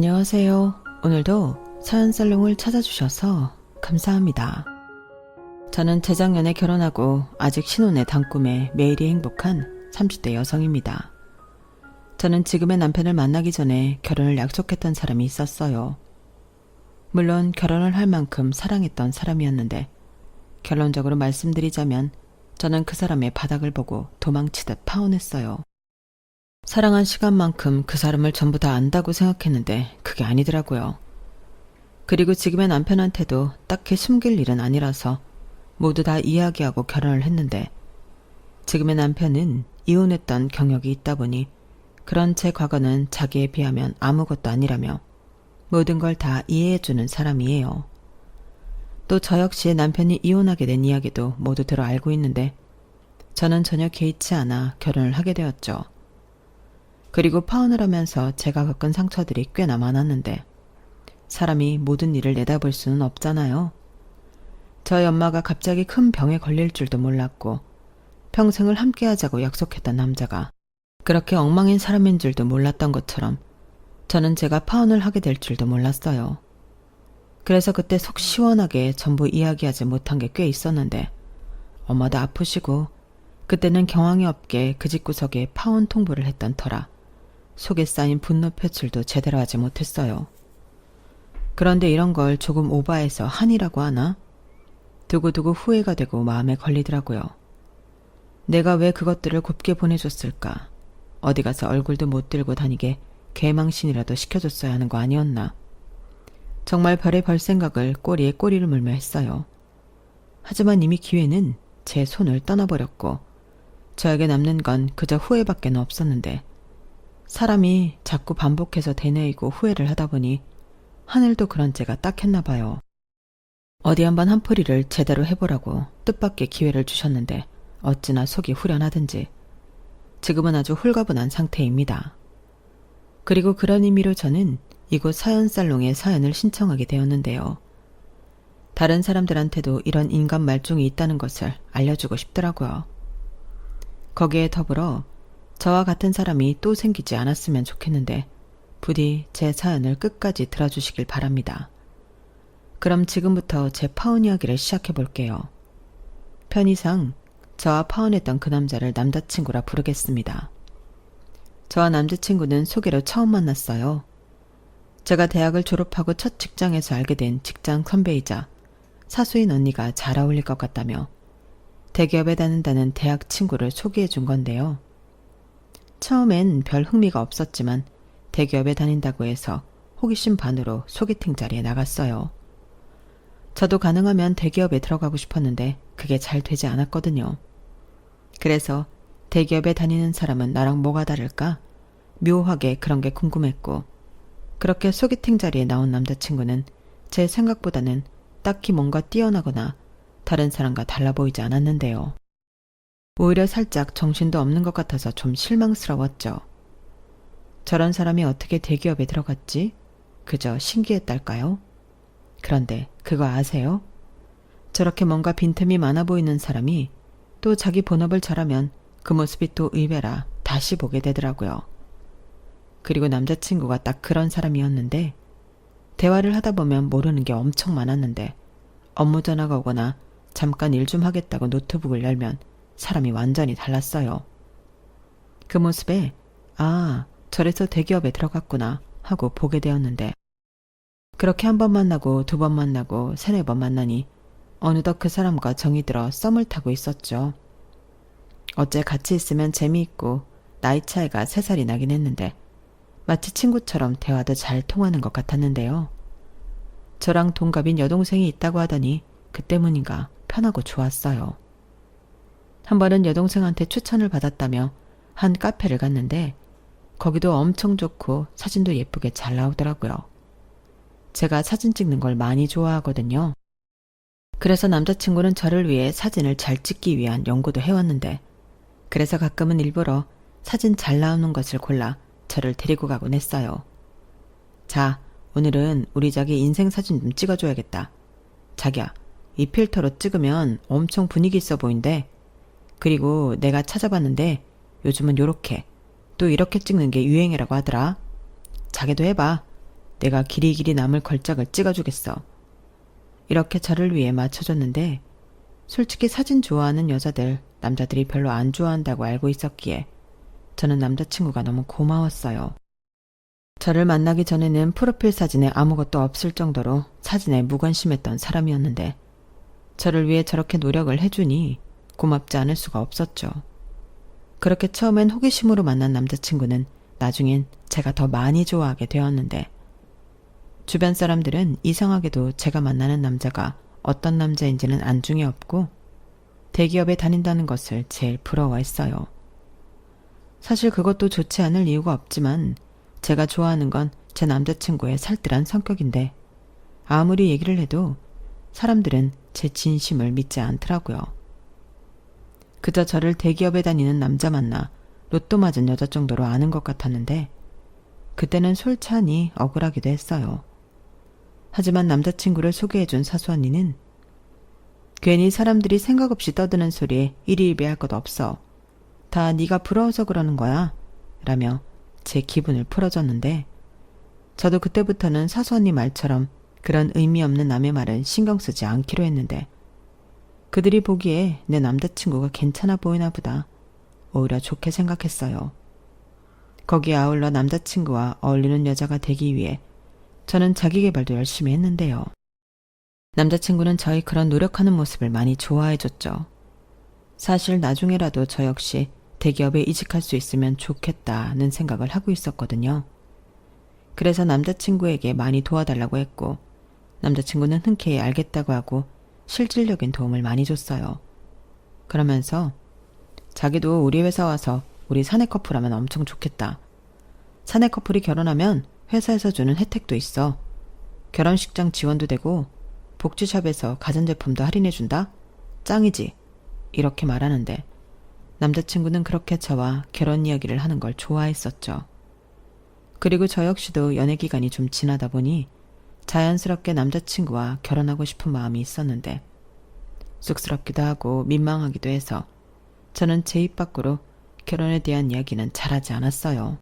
안녕하세요. 오늘도 사연살롱을 찾아주셔서 감사합니다. 저는 재작년에 결혼하고 아직 신혼의 단꿈에 매일이 행복한 30대 여성입니다. 저는 지금의 남편을 만나기 전에 결혼을 약속했던 사람이 있었어요. 물론 결혼을 할 만큼 사랑했던 사람이었는데 결론적으로 말씀드리자면 저는 그 사람의 바닥을 보고 도망치듯 파혼했어요. 사랑한 시간만큼 그 사람을 전부 다 안다고 생각했는데 그게 아니더라고요. 그리고 지금의 남편한테도 딱히 숨길 일은 아니라서 모두 다 이야기하고 결혼을 했는데 지금의 남편은 이혼했던 경력이 있다 보니 그런 제 과거는 자기에 비하면 아무것도 아니라며 모든 걸 다 이해해주는 사람이에요. 또 저 역시 남편이 이혼하게 된 이야기도 모두 들어 알고 있는데 저는 전혀 개의치 않아 결혼을 하게 되었죠. 그리고 파혼을 하면서 제가 겪은 상처들이 꽤나 많았는데 사람이 모든 일을 내다볼 수는 없잖아요. 저희 엄마가 갑자기 큰 병에 걸릴 줄도 몰랐고 평생을 함께하자고 약속했던 남자가 그렇게 엉망인 사람인 줄도 몰랐던 것처럼 저는 제가 파혼을 하게 될 줄도 몰랐어요. 그래서 그때 속 시원하게 전부 이야기하지 못한 게 꽤 있었는데 엄마도 아프시고 그때는 경황이 없게 그 집구석에 파혼 통보를 했던 터라 속에 쌓인 분노 표출도 제대로 하지 못했어요. 그런데 이런 걸 조금 오바해서 한이라고 하나? 두고두고 후회가 되고 마음에 걸리더라고요. 내가 왜 그것들을 곱게 보내줬을까? 어디 가서 얼굴도 못 들고 다니게 개망신이라도 시켜줬어야 하는 거 아니었나? 정말 별의 별 생각을 꼬리에 꼬리를 물며 했어요. 하지만 이미 기회는 제 손을 떠나버렸고 저에게 남는 건 그저 후회밖에 없었는데 사람이 자꾸 반복해서 되뇌이고 후회를 하다 보니 하늘도 그런 죄가 딱했나 봐요. 어디 한번 한풀이를 제대로 해보라고 뜻밖의 기회를 주셨는데 어찌나 속이 후련하든지 지금은 아주 홀가분한 상태입니다. 그리고 그런 의미로 저는 이곳 사연살롱에 사연을 신청하게 되었는데요. 다른 사람들한테도 이런 인간 말종이 있다는 것을 알려주고 싶더라고요. 거기에 더불어 저와 같은 사람이 또 생기지 않았으면 좋겠는데 부디 제 사연을 끝까지 들어주시길 바랍니다. 그럼 지금부터 제 파혼 이야기를 시작해 볼게요. 편의상 저와 파혼했던 그 남자를 남자친구라 부르겠습니다. 저와 남자친구는 소개로 처음 만났어요. 제가 대학을 졸업하고 첫 직장에서 알게 된 직장 선배이자 사수인 언니가 잘 어울릴 것 같다며 대기업에 다닌다는 대학 친구를 소개해 준 건데요. 처음엔 별 흥미가 없었지만 대기업에 다닌다고 해서 호기심 반으로 소개팅 자리에 나갔어요. 저도 가능하면 대기업에 들어가고 싶었는데 그게 잘 되지 않았거든요. 그래서 대기업에 다니는 사람은 나랑 뭐가 다를까? 묘하게 그런 게 궁금했고 그렇게 소개팅 자리에 나온 남자친구는 제 생각보다는 딱히 뭔가 뛰어나거나 다른 사람과 달라 보이지 않았는데요. 오히려 살짝 정신도 없는 것 같아서 좀 실망스러웠죠. 저런 사람이 어떻게 대기업에 들어갔지? 그저 신기했달까요? 그런데 그거 아세요? 저렇게 뭔가 빈틈이 많아 보이는 사람이 또 자기 본업을 잘하면 그 모습이 또 의외라 다시 보게 되더라고요. 그리고 남자친구가 딱 그런 사람이었는데 대화를 하다 보면 모르는 게 엄청 많았는데 업무 전화가 오거나 잠깐 일 좀 하겠다고 노트북을 열면 사람이 완전히 달랐어요. 그 모습에 아, 저래서 대기업에 들어갔구나 하고 보게 되었는데 그렇게 한 번 만나고 두 번 만나고 세네 번 만나니 어느덧 그 사람과 정이 들어 썸을 타고 있었죠. 어째 같이 있으면 재미있고 나이 차이가 3살이 나긴 했는데 마치 친구처럼 대화도 잘 통하는 것 같았는데요. 저랑 동갑인 여동생이 있다고 하더니 그 때문인가 편하고 좋았어요. 한 번은 여동생한테 추천을 받았다며 한 카페를 갔는데 거기도 엄청 좋고 사진도 예쁘게 잘 나오더라고요. 제가 사진 찍는 걸 많이 좋아하거든요. 그래서 남자친구는 저를 위해 사진을 잘 찍기 위한 연구도 해왔는데 그래서 가끔은 일부러 사진 잘 나오는 것을 골라 저를 데리고 가곤 했어요. 자, 오늘은 우리 자기 인생 사진 좀 찍어줘야겠다. 자기야, 이 필터로 찍으면 엄청 분위기 있어 보인대. 그리고 내가 찾아봤는데 요즘은 요렇게 또 이렇게 찍는 게 유행이라고 하더라. 자기도 해봐. 내가 길이길이 남을 걸작을 찍어주겠어. 이렇게 저를 위해 맞춰줬는데 솔직히 사진 좋아하는 여자들, 남자들이 별로 안 좋아한다고 알고 있었기에 저는 남자친구가 너무 고마웠어요. 저를 만나기 전에는 프로필 사진에 아무것도 없을 정도로 사진에 무관심했던 사람이었는데 저를 위해 저렇게 노력을 해주니 고맙지 않을 수가 없었죠. 그렇게 처음엔 호기심으로 만난 남자친구는 나중엔 제가 더 많이 좋아하게 되었는데 주변 사람들은 이상하게도 제가 만나는 남자가 어떤 남자인지는 안중에 없고 대기업에 다닌다는 것을 제일 부러워했어요. 사실 그것도 좋지 않을 이유가 없지만 제가 좋아하는 건 제 남자친구의 살뜰한 성격인데 아무리 얘기를 해도 사람들은 제 진심을 믿지 않더라고요. 그저 저를 대기업에 다니는 남자 만나 로또 맞은 여자 정도로 아는 것 같았는데 그때는 솔찬히 억울하기도 했어요. 하지만 남자친구를 소개해준 사수 언니는 괜히 사람들이 생각 없이 떠드는 소리에 일희일비할 것 없어. 다 네가 부러워서 그러는 거야. 라며 제 기분을 풀어줬는데 저도 그때부터는 사수 언니 말처럼 그런 의미 없는 남의 말은 신경 쓰지 않기로 했는데 그들이 보기에 내 남자친구가 괜찮아 보이나 보다. 오히려 좋게 생각했어요. 거기에 아울러 남자친구와 어울리는 여자가 되기 위해 저는 자기계발도 열심히 했는데요. 남자친구는 저희 그런 노력하는 모습을 많이 좋아해줬죠. 사실 나중에라도 저 역시 대기업에 이직할 수 있으면 좋겠다는 생각을 하고 있었거든요. 그래서 남자친구에게 많이 도와달라고 했고 남자친구는 흔쾌히 알겠다고 하고 실질적인 도움을 많이 줬어요. 그러면서 자기도 우리 회사 와서 우리 사내 커플하면 엄청 좋겠다. 사내 커플이 결혼하면 회사에서 주는 혜택도 있어. 결혼식장 지원도 되고 복지샵에서 가전제품도 할인해준다? 짱이지? 이렇게 말하는데 남자친구는 그렇게 저와 결혼 이야기를 하는 걸 좋아했었죠. 그리고 저 역시도 연애 기간이 좀 지나다 보니 자연스럽게 남자친구와 결혼하고 싶은 마음이 있었는데 쑥스럽기도 하고 민망하기도 해서 저는 제 입 밖으로 결혼에 대한 이야기는 잘하지 않았어요.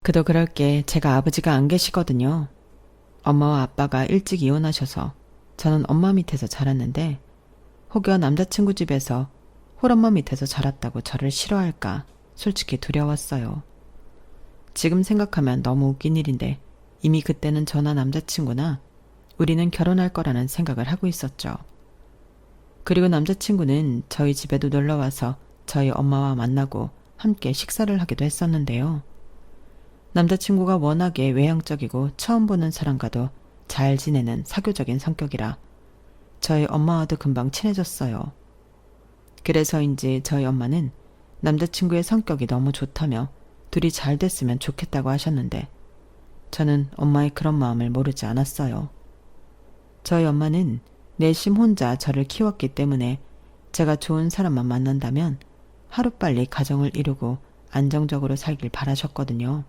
그도 그럴 게 제가 아버지가 안 계시거든요. 엄마와 아빠가 일찍 이혼하셔서 저는 엄마 밑에서 자랐는데 혹여 남자친구 집에서 홀엄마 밑에서 자랐다고 저를 싫어할까 솔직히 두려웠어요. 지금 생각하면 너무 웃긴 일인데 이미 그때는 저나 남자친구나 우리는 결혼할 거라는 생각을 하고 있었죠. 그리고 남자친구는 저희 집에도 놀러와서 저희 엄마와 만나고 함께 식사를 하기도 했었는데요. 남자친구가 워낙에 외향적이고 처음 보는 사람과도 잘 지내는 사교적인 성격이라 저희 엄마와도 금방 친해졌어요. 그래서인지 저희 엄마는 남자친구의 성격이 너무 좋다며 둘이 잘 됐으면 좋겠다고 하셨는데 저는 엄마의 그런 마음을 모르지 않았어요. 저희 엄마는 내심 혼자 저를 키웠기 때문에 제가 좋은 사람만 만난다면 하루빨리 가정을 이루고 안정적으로 살길 바라셨거든요.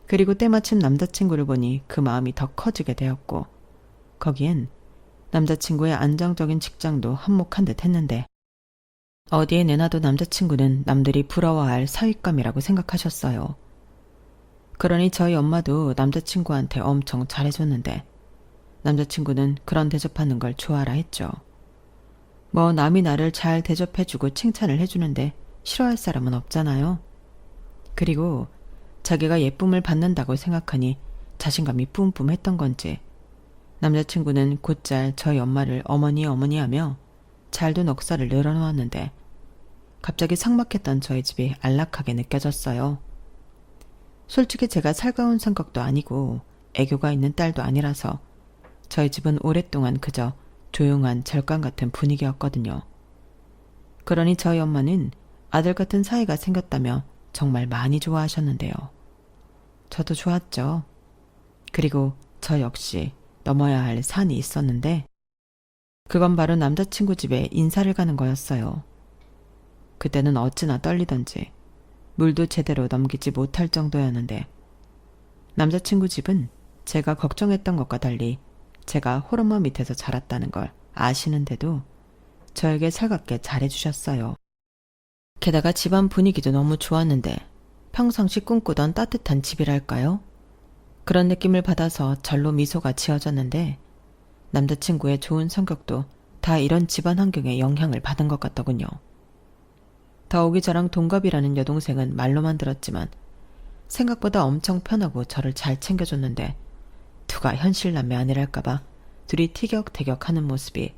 그리고 때마침 남자친구를 보니 그 마음이 더 커지게 되었고 거기엔 남자친구의 안정적인 직장도 한몫한 듯 했는데 어디에 내놔도 남자친구는 남들이 부러워할 사윗감이라고 생각하셨어요. 그러니 저희 엄마도 남자친구한테 엄청 잘해줬는데 남자친구는 그런 대접하는 걸 좋아라 했죠. 뭐 남이 나를 잘 대접해주고 칭찬을 해주는데 싫어할 사람은 없잖아요. 그리고 자기가 예쁨을 받는다고 생각하니 자신감이 뿜뿜했던 건지 남자친구는 곧잘 저희 엄마를 어머니 어머니 하며 잘도 넉살을 늘어놓았는데 갑자기 삭막했던 저희 집이 안락하게 느껴졌어요. 솔직히 제가 살가운 성격도 아니고 애교가 있는 딸도 아니라서 저희 집은 오랫동안 그저 조용한 절간 같은 분위기였거든요. 그러니 저희 엄마는 아들 같은 사이가 생겼다며 정말 많이 좋아하셨는데요. 저도 좋았죠. 그리고 저 역시 넘어야 할 산이 있었는데 그건 바로 남자친구 집에 인사를 가는 거였어요. 그때는 어찌나 떨리던지 물도 제대로 넘기지 못할 정도였는데 남자친구 집은 제가 걱정했던 것과 달리 제가 홀엄마 밑에서 자랐다는 걸 아시는데도 저에게 살갑게 잘해주셨어요. 게다가 집안 분위기도 너무 좋았는데 평상시 꿈꾸던 따뜻한 집이랄까요? 그런 느낌을 받아서 절로 미소가 지어졌는데 남자친구의 좋은 성격도 다 이런 집안 환경에 영향을 받은 것 같더군요. 더욱이 저랑 동갑이라는 여동생은 말로만 들었지만 생각보다 엄청 편하고 저를 잘 챙겨줬는데 누가 현실남매 아니랄까봐 둘이 티격태격하는 모습이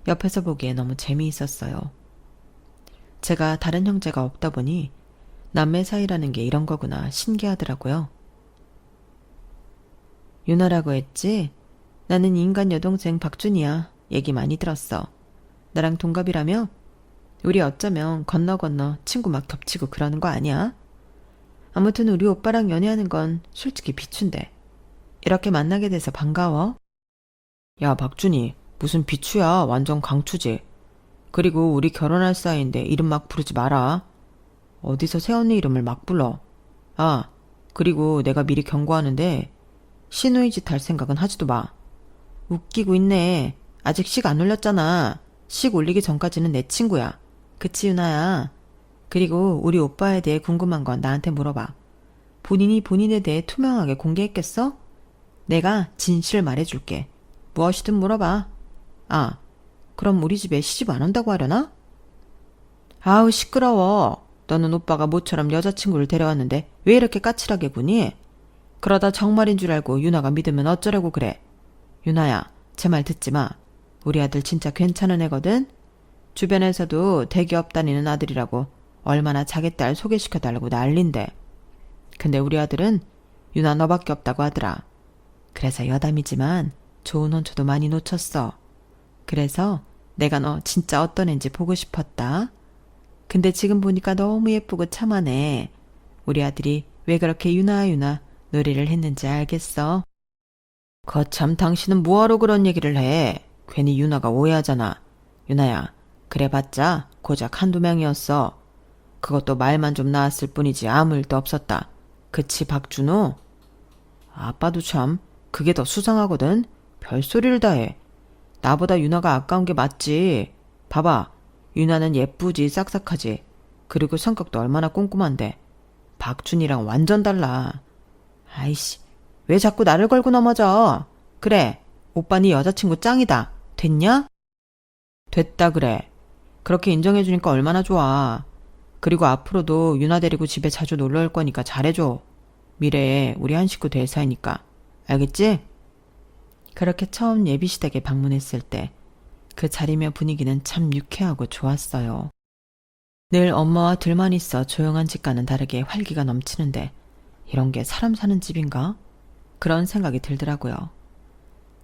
옆에서 보기에 너무 재미있었어요. 제가 다른 형제가 없다 보니 남매 사이라는 게 이런 거구나 신기하더라고요. 유나라고 했지? 나는 인간 여동생 박준이야. 얘기 많이 들었어. 나랑 동갑이라며? 우리 어쩌면 건너 친구 막 겹치고 그러는 거 아니야? 아무튼 우리 오빠랑 연애하는 건 솔직히 비추인데. 이렇게 만나게 돼서 반가워. 야, 박준이. 무슨 비추야. 완전 강추지. 그리고 우리 결혼할 사이인데 이름 막 부르지 마라. 어디서 새언니 이름을 막 불러. 아, 그리고 내가 미리 경고하는데 시누이 짓 할 생각은 하지도 마. 웃기고 있네. 아직 식 안 올렸잖아. 식 올리기 전까지는 내 친구야. 그치 유나야. 그리고 우리 오빠에 대해 궁금한 건 나한테 물어봐. 본인이 본인에 대해 투명하게 공개했겠어? 내가 진실 말해줄게. 무엇이든 물어봐. 아, 그럼 우리 집에 시집 안 온다고 하려나? 아우 시끄러워. 너는 오빠가 모처럼 여자친구를 데려왔는데 왜 이렇게 까칠하게 구니? 그러다 정말인 줄 알고 유나가 믿으면 어쩌려고 그래. 유나야, 제 말 듣지 마. 우리 아들 진짜 괜찮은 애거든? 주변에서도 대기업 다니는 아들이라고 얼마나 자기 딸 소개시켜달라고 난린대. 근데 우리 아들은 유나 너밖에 없다고 하더라. 그래서 여담이지만 좋은 혼처도 많이 놓쳤어. 그래서 내가 너 진짜 어떤 앤지 보고 싶었다. 근데 지금 보니까 너무 예쁘고 참하네. 우리 아들이 왜 그렇게 유나 노래를 했는지 알겠어? 거참 당신은 뭐하러 그런 얘기를 해. 괜히 유나가 오해하잖아. 유나야, 그래봤자 고작 한두 명이었어. 그것도 말만 좀 나왔을 뿐이지 아무 일도 없었다. 그치 박준호? 아빠도 참 그게 더 수상하거든. 별소리를 다 해. 나보다 유나가 아까운 게 맞지. 봐봐. 유나는 예쁘지 싹싹하지. 그리고 성격도 얼마나 꼼꼼한데. 박준이랑 완전 달라. 아이씨, 왜 자꾸 나를 걸고 넘어져. 그래, 오빠 네 여자친구 짱이다. 됐냐? 됐다 그래. 그렇게 인정해주니까 얼마나 좋아. 그리고 앞으로도 유나 데리고 집에 자주 놀러 올 거니까 잘해줘. 미래에 우리 한 식구 될 사이니까. 알겠지? 그렇게 처음 예비시댁에 방문했을 때 그 자리며 분위기는 참 유쾌하고 좋았어요. 늘 엄마와 둘만 있어 조용한 집과는 다르게 활기가 넘치는데 이런 게 사람 사는 집인가? 그런 생각이 들더라고요.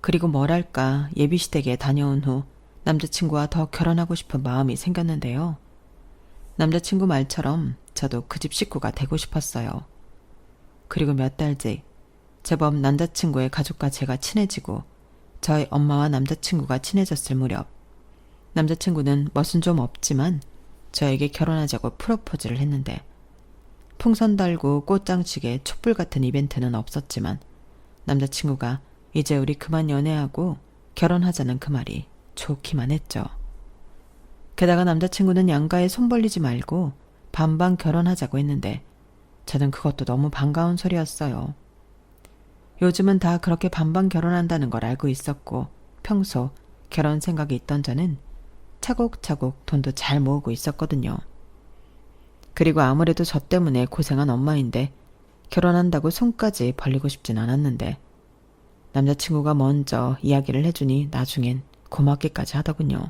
그리고 뭐랄까 예비시댁에 다녀온 후 남자친구와 더 결혼하고 싶은 마음이 생겼는데요. 남자친구 말처럼 저도 그 집 식구가 되고 싶었어요. 그리고 몇 달 뒤 제법 남자친구의 가족과 제가 친해지고 저희 엄마와 남자친구가 친해졌을 무렵 남자친구는 멋은 좀 없지만 저에게 결혼하자고 프로포즈를 했는데 풍선 달고 꽃장식에 촛불 같은 이벤트는 없었지만 남자친구가 이제 우리 그만 연애하고 결혼하자는 그 말이 좋기만 했죠. 게다가 남자친구는 양가에 손 벌리지 말고 반반 결혼하자고 했는데 저는 그것도 너무 반가운 소리였어요. 요즘은 다 그렇게 반반 결혼한다는 걸 알고 있었고 평소 결혼 생각이 있던 저는 차곡차곡 돈도 잘 모으고 있었거든요. 그리고 아무래도 저 때문에 고생한 엄마인데 결혼한다고 손까지 벌리고 싶진 않았는데 남자친구가 먼저 이야기를 해주니 나중엔 고맙기까지 하더군요.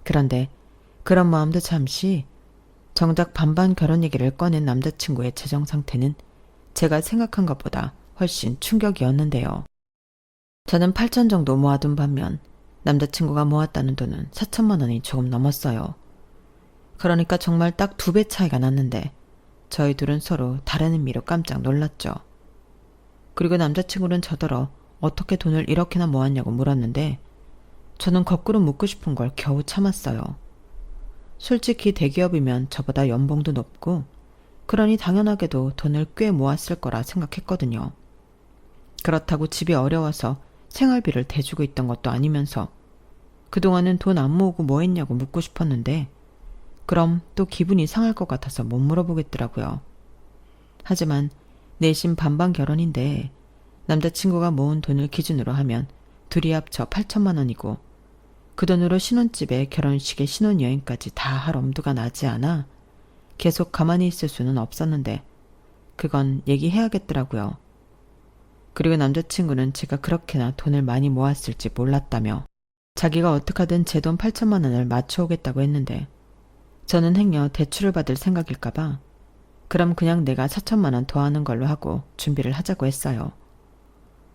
그런데 그런 마음도 잠시 정작 반반 결혼 얘기를 꺼낸 남자친구의 재정 상태는 제가 생각한 것보다 훨씬 충격이었는데요. 저는 8천 정도 모아둔 반면 남자친구가 모았다는 돈은 4천만 원이 조금 넘었어요. 그러니까 정말 딱 2배 차이가 났는데 저희 둘은 서로 다른 의미로 깜짝 놀랐죠. 그리고 남자친구는 저더러 어떻게 돈을 이렇게나 모았냐고 물었는데 저는 거꾸로 묻고 싶은 걸 겨우 참았어요. 솔직히 대기업이면 저보다 연봉도 높고 그러니 당연하게도 돈을 꽤 모았을 거라 생각했거든요. 그렇다고 집이 어려워서 생활비를 대주고 있던 것도 아니면서 그동안은 돈 안 모으고 뭐 했냐고 묻고 싶었는데 그럼 또 기분이 상할 것 같아서 못 물어보겠더라고요. 하지만 내심 반반 결혼인데 남자친구가 모은 돈을 기준으로 하면 둘이 합쳐 8천만 원이고 그 돈으로 신혼집에 결혼식에 신혼여행까지 다 할 엄두가 나지 않아 계속 가만히 있을 수는 없었는데 그건 얘기해야겠더라고요. 그리고 남자친구는 제가 그렇게나 돈을 많이 모았을지 몰랐다며 자기가 어떡하든 제 돈 8천만 원을 맞춰오겠다고 했는데 저는 행여 대출을 받을 생각일까봐 그럼 그냥 내가 4천만 원 더하는 걸로 하고 준비를 하자고 했어요.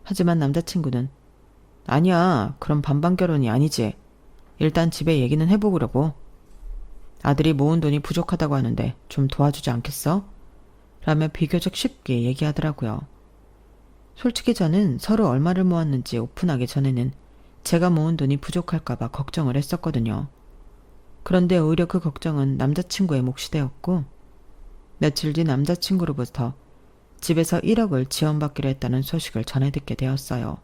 하지만 남자친구는 아니야, 그럼 반반 결혼이 아니지. 일단 집에 얘기는 해보려고. 아들이 모은 돈이 부족하다고 하는데 좀 도와주지 않겠어? 라며 비교적 쉽게 얘기하더라고요. 솔직히 저는 서로 얼마를 모았는지 오픈하기 전에는 제가 모은 돈이 부족할까봐 걱정을 했었거든요. 그런데 오히려 그 걱정은 남자친구의 몫이 되었고 며칠 뒤 남자친구로부터 집에서 1억을 지원받기로 했다는 소식을 전해 듣게 되었어요.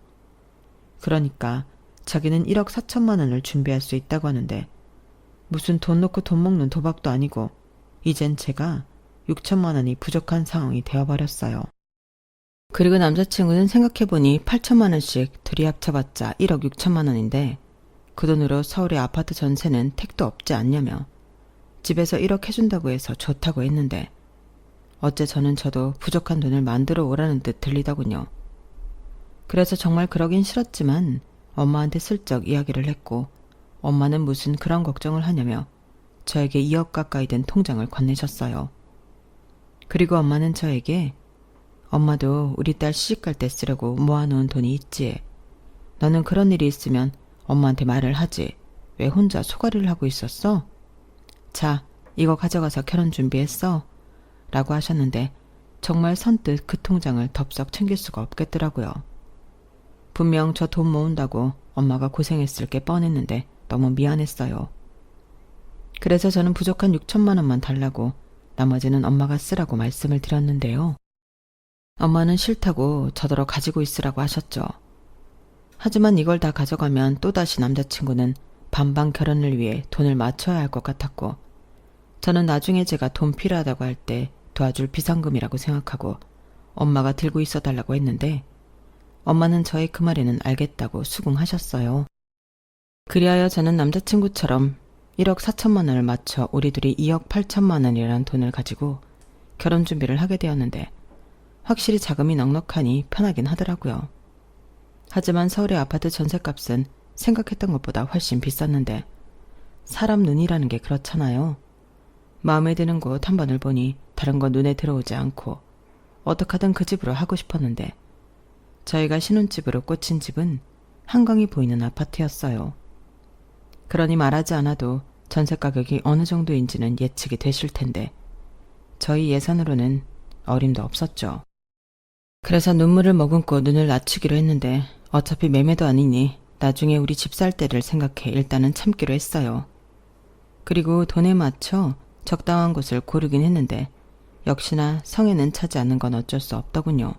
그러니까 자기는 1억 4천만 원을 준비할 수 있다고 하는데 무슨 돈 놓고 돈 먹는 도박도 아니고 이젠 제가 6천만 원이 부족한 상황이 되어버렸어요. 그리고 남자친구는 생각해보니 8천만 원씩 둘이 합쳐봤자 1억 6천만 원인데 그 돈으로 서울의 아파트 전세는 택도 없지 않냐며 집에서 1억 해준다고 해서 좋다고 했는데 어째 저도 부족한 돈을 만들어 오라는 듯 들리더군요. 그래서 정말 그러긴 싫었지만 엄마한테 슬쩍 이야기를 했고 엄마는 무슨 그런 걱정을 하냐며 저에게 2억 가까이 된 통장을 건네셨어요. 그리고 엄마는 저에게 엄마도 우리 딸 시집갈 때 쓰려고 모아놓은 돈이 있지. 너는 그런 일이 있으면 엄마한테 말을 하지. 왜 혼자 소가리를 하고 있었어? 자, 이거 가져가서 결혼 준비했어. 라고 하셨는데 정말 선뜻 그 통장을 덥석 챙길 수가 없겠더라고요. 분명 저 돈 모은다고 엄마가 고생했을 게 뻔했는데 너무 미안했어요. 그래서 저는 부족한 6천만 원만 달라고 나머지는 엄마가 쓰라고 말씀을 드렸는데요. 엄마는 싫다고 저더러 가지고 있으라고 하셨죠. 하지만 이걸 다 가져가면 또다시 남자친구는 반반 결혼을 위해 돈을 맞춰야 할 것 같았고 저는 나중에 제가 돈 필요하다고 할 때 도와줄 비상금이라고 생각하고 엄마가 들고 있어 달라고 했는데 엄마는 저의 그 말에는 알겠다고 수긍하셨어요. 그리하여 저는 남자친구처럼 1억 4천만 원을 맞춰 우리 둘이 2억 8천만 원이라는 돈을 가지고 결혼 준비를 하게 되었는데 확실히 자금이 넉넉하니 편하긴 하더라고요. 하지만 서울의 아파트 전셋값은 생각했던 것보다 훨씬 비쌌는데 사람 눈이라는 게 그렇잖아요. 마음에 드는 곳 한 번을 보니 다른 건 눈에 들어오지 않고 어떡하든 그 집으로 하고 싶었는데 저희가 신혼집으로 꽂힌 집은 한강이 보이는 아파트였어요. 그러니 말하지 않아도 전세 가격이 어느 정도인지는 예측이 되실 텐데 저희 예산으로는 어림도 없었죠. 그래서 눈물을 머금고 눈을 낮추기로 했는데 어차피 매매도 아니니 나중에 우리 집 살 때를 생각해 일단은 참기로 했어요. 그리고 돈에 맞춰 적당한 곳을 고르긴 했는데 역시나 성에는 차지 않는 건 어쩔 수 없더군요.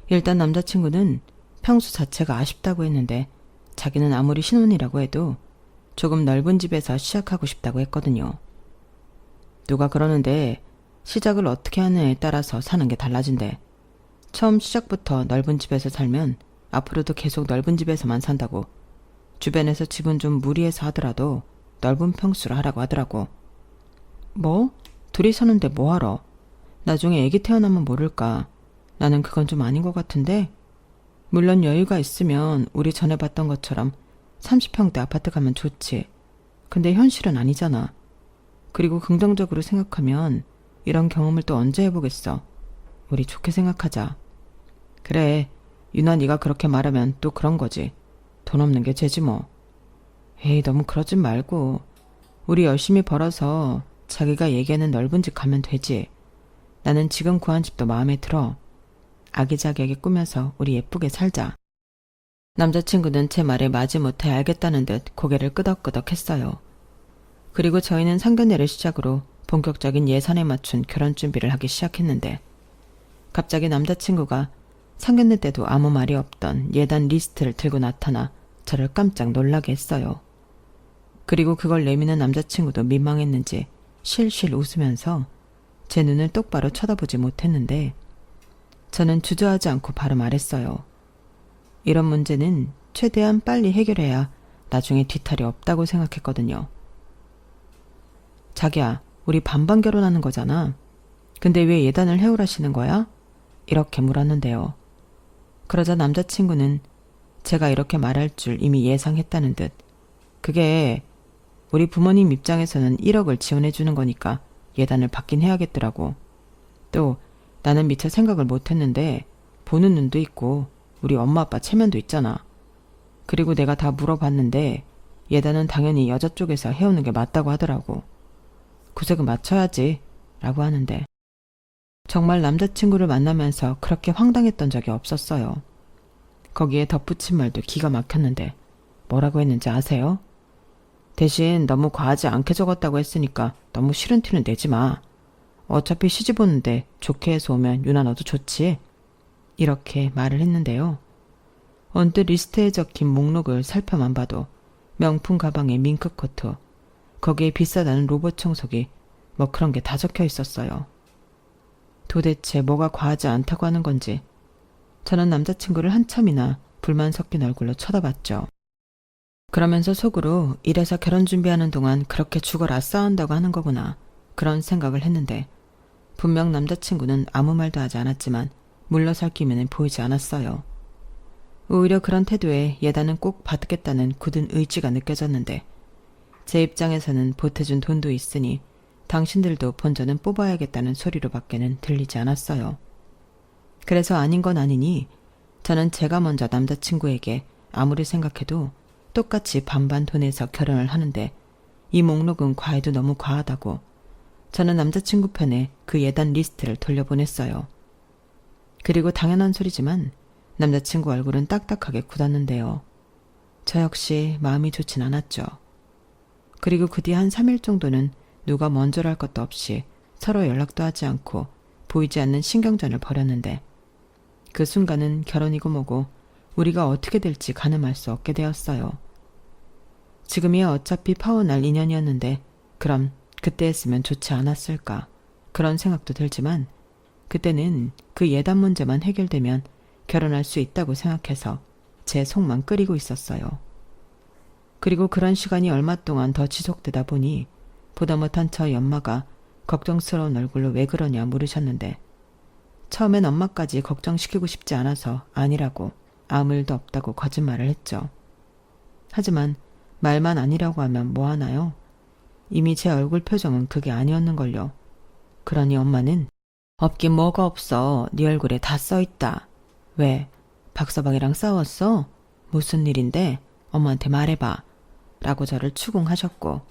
일단 남자친구는 평수 자체가 아쉽다고 했는데 자기는 아무리 신혼이라고 해도 조금 넓은 집에서 시작하고 싶다고 했거든요. 누가 그러는데 시작을 어떻게 하느냐에 따라서 사는 게 달라진대. 처음 시작부터 넓은 집에서 살면 앞으로도 계속 넓은 집에서만 산다고. 주변에서 집은 좀 무리해서 하더라도 넓은 평수로 하라고 하더라고. 뭐? 둘이 사는데 뭐하러? 나중에 애기 태어나면 모를까. 나는 그건 좀 아닌 것 같은데. 물론 여유가 있으면 우리 전에 봤던 것처럼 30평대 아파트 가면 좋지. 근데 현실은 아니잖아. 그리고 긍정적으로 생각하면 이런 경험을 또 언제 해보겠어. 우리 좋게 생각하자. 그래, 유나 네가 그렇게 말하면 또 그런 거지. 돈 없는 게 죄지 뭐. 에이, 너무 그러진 말고 우리 열심히 벌어서 자기가 얘기하는 넓은 집 가면 되지. 나는 지금 구한 집도 마음에 들어. 아기자기하게 꾸며서 우리 예쁘게 살자. 남자친구는 제 말에 마지못해 알겠다는 듯 고개를 끄덕끄덕 했어요. 그리고 저희는 상견례를 시작으로 본격적인 예산에 맞춘 결혼 준비를 하기 시작했는데 갑자기 남자친구가 상견례 때도 아무 말이 없던 예단 리스트를 들고 나타나 저를 깜짝 놀라게 했어요. 그리고 그걸 내미는 남자친구도 민망했는지 실실 웃으면서 제 눈을 똑바로 쳐다보지 못했는데 저는 주저하지 않고 바로 말했어요. 이런 문제는 최대한 빨리 해결해야 나중에 뒤탈이 없다고 생각했거든요. 자기야, 우리 반반 결혼하는 거잖아. 근데 왜 예단을 해오라시는 거야? 이렇게 물었는데요. 그러자 남자친구는 제가 이렇게 말할 줄 이미 예상했다는 듯, 그게 우리 부모님 입장에서는 1억을 지원해 주는 거니까 예단을 받긴 해야겠더라고. 또 나는 미처 생각을 못했는데 보는 눈도 있고 우리 엄마 아빠 체면도 있잖아. 그리고 내가 다 물어봤는데 예단은 당연히 여자 쪽에서 해오는 게 맞다고 하더라고. 구색은 맞춰야지 라고 하는데, 정말 남자친구를 만나면서 그렇게 황당했던 적이 없었어요. 거기에 덧붙인 말도 기가 막혔는데 뭐라고 했는지 아세요? 대신 너무 과하지 않게 적었다고 했으니까 너무 싫은 티는 내지 마. 어차피 시집 오는데 좋게 해서 오면 유나 너도 좋지. 이렇게 말을 했는데요. 언뜻 리스트에 적힌 목록을 살펴만 봐도 명품 가방에 밍크코트, 거기에 비싸다는 로봇 청소기, 뭐 그런 게 다 적혀 있었어요. 도대체 뭐가 과하지 않다고 하는 건지 저는 남자친구를 한참이나 불만 섞인 얼굴로 쳐다봤죠. 그러면서 속으로 이래서 결혼 준비하는 동안 그렇게 죽어라 싸운다고 하는 거구나, 그런 생각을 했는데, 분명 남자친구는 아무 말도 하지 않았지만 물러설 기미는 보이지 않았어요. 오히려 그런 태도에 예단은 꼭 받겠다는 굳은 의지가 느껴졌는데, 제 입장에서는 보태준 돈도 있으니 당신들도 본전은 뽑아야겠다는 소리로 밖에는 들리지 않았어요. 그래서 아닌 건 아니니 저는 제가 먼저 남자친구에게 아무리 생각해도 똑같이 반반 돈에서 결혼을 하는데 이 목록은 과해도 너무 과하다고 저는 남자친구 편에 그 예단 리스트를 돌려보냈어요. 그리고 당연한 소리지만 남자친구 얼굴은 딱딱하게 굳었는데요. 저 역시 마음이 좋진 않았죠. 그리고 그 뒤 한 3일 정도는 누가 먼저랄 것도 없이 서로 연락도 하지 않고 보이지 않는 신경전을 벌였는데, 그 순간은 결혼이고 뭐고 우리가 어떻게 될지 가늠할 수 없게 되었어요. 지금이야 어차피 파혼할 인연이었는데 그럼 그때 했으면 좋지 않았을까, 그런 생각도 들지만 그때는 그 예단 문제만 해결되면 결혼할 수 있다고 생각해서 제 속만 끓이고 있었어요. 그리고 그런 시간이 얼마 동안 더 지속되다 보니 보다 못한 저희 엄마가 걱정스러운 얼굴로 왜 그러냐 물으셨는데, 처음엔 엄마까지 걱정시키고 싶지 않아서 아니라고 아무 일도 없다고 거짓말을 했죠. 하지만 말만 아니라고 하면 뭐 하나요? 이미 제 얼굴 표정은 그게 아니었는걸요. 그러니 엄마는 없긴 뭐가 없어. 네 얼굴에 다 써있다. 왜? 박서방이랑 싸웠어? 무슨 일인데? 엄마한테 말해봐. 라고 저를 추궁하셨고,